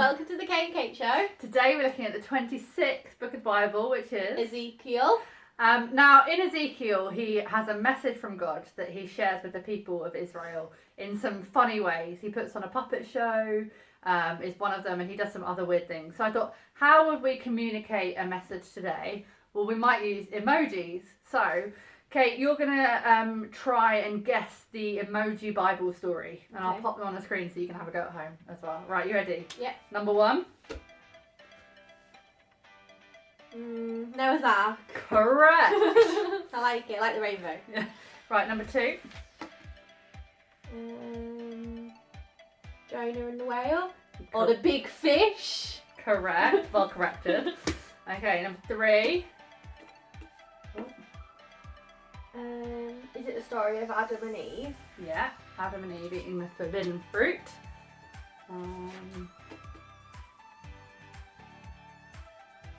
Welcome to the Kate and Kate Show. Today we're looking at the 26th book of the Bible, which is Ezekiel. Now in Ezekiel he has a message from God that he shares with the people of Israel in some funny ways. He puts on a puppet show, is one of them, and he does some other weird things. So I thought, how would we communicate a message today? Well, we might use emojis. So Kate, you're going to try and guess the emoji Bible story. And I'll pop them on the screen so you can have a go at home as well. Right, you ready? Yeah. Number 1. Noah's Ark. Correct. I like it, like the rainbow. Yeah. Right, number 2. Jonah and the whale. Or the big fish. Correct. Well corrected. Okay, number 3. Is it the story of Adam and Eve? Yeah, Adam and Eve eating the forbidden fruit.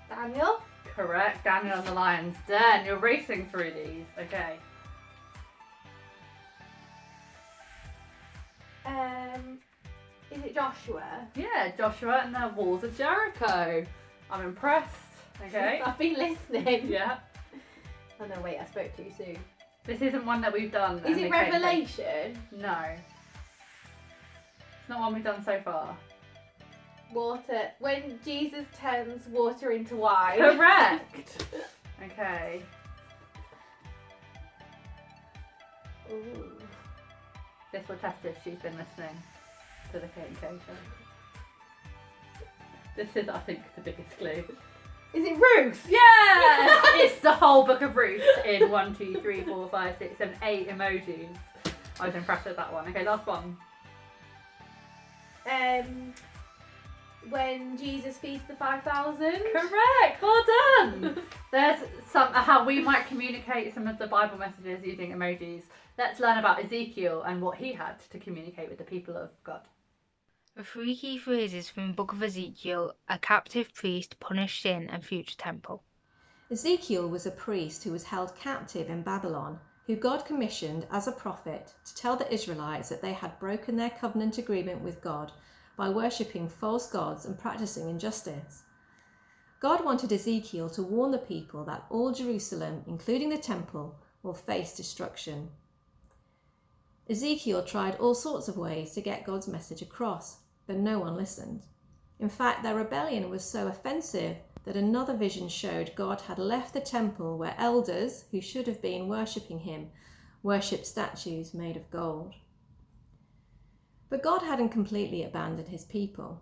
Daniel? Correct. Daniel and the lion's den. You're racing through these. Okay. Is it Joshua? Yeah, Joshua and the walls of Jericho. I'm impressed. Okay. I've been listening. Yeah. Oh no, wait, I spoke too soon. This isn't one that we've done. Is it Revelation? No. It's not one we've done so far. Water. When Jesus turns water into wine. Correct. Okay. Ooh. This will test if she's been listening to the Kate and Kate show. This is, I think, the biggest clue. Is it Ruth? Yeah! It's the whole book of Ruth in 1, 2, 3, 4, 5, 6, 7, 8 emojis. I was impressed with that one. Okay, last one. When Jesus feeds the 5,000. Correct! Well done! There's how we might communicate some of the Bible messages using emojis. Let's learn about Ezekiel and what he had to communicate with the people of God. The 3 key phrases from the book of Ezekiel are captive priest, punished sin, and future temple. Ezekiel was a priest who was held captive in Babylon, who God commissioned as a prophet to tell the Israelites that they had broken their covenant agreement with God by worshipping false gods and practicing injustice. God wanted Ezekiel to warn the people that all Jerusalem, including the temple, will face destruction. Ezekiel tried all sorts of ways to get God's message across, but no one listened. In fact, their rebellion was so offensive that another vision showed God had left the temple where elders, who should have been worshipping him, worshipped statues made of gold. But God hadn't completely abandoned his people.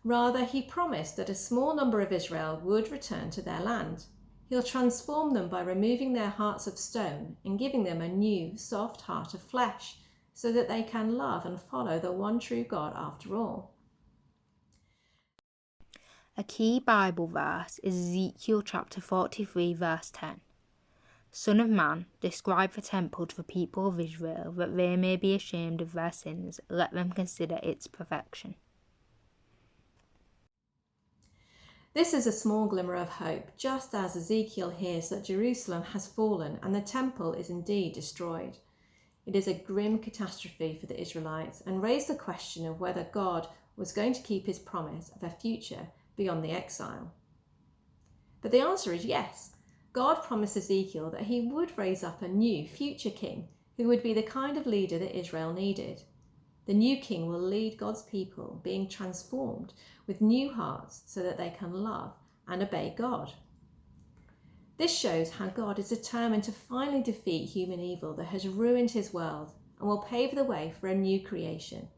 Rather, he promised that a small number of Israel would return to their land. He'll transform them by removing their hearts of stone and giving them a new, soft heart of flesh, so that they can love and follow the one true God after all. A key Bible verse is Ezekiel chapter 43 verse 10. Son of man, describe the temple to the people of Israel, that they may be ashamed of their sins. Let them consider its perfection. This is a small glimmer of hope, just as Ezekiel hears that Jerusalem has fallen and the temple is indeed destroyed. It is a grim catastrophe for the Israelites and raised the question of whether God was going to keep his promise of a future beyond the exile. But the answer is yes. God promised Ezekiel that he would raise up a new future king who would be the kind of leader that Israel needed. The new king will lead God's people being transformed with new hearts so that they can love and obey God. This shows how God is determined to finally defeat human evil that has ruined his world and will pave the way for a new creation.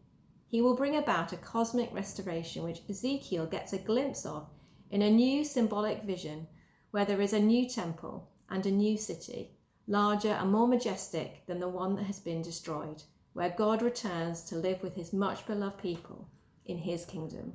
He will bring about a cosmic restoration which Ezekiel gets a glimpse of in a new symbolic vision where there is a new temple and a new city, larger and more majestic than the one that has been destroyed, where God returns to live with his much beloved people in his kingdom.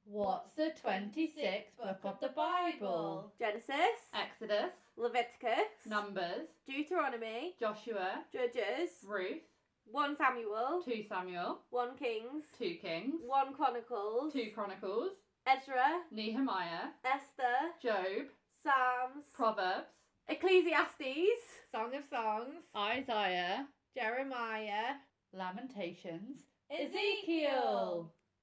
What's the 26th book of the Bible? Genesis. Exodus, Leviticus. Numbers, Deuteronomy. Joshua, Judges. Ruth, 1 Samuel. 2 Samuel, 1 Kings. 2 Kings, 1 Chronicles. 2 Chronicles, Ezra. Nehemiah, Esther. Job, Psalms. Proverbs, Ecclesiastes. Song of Songs. Isaiah, Jeremiah. Lamentations, Ezekiel.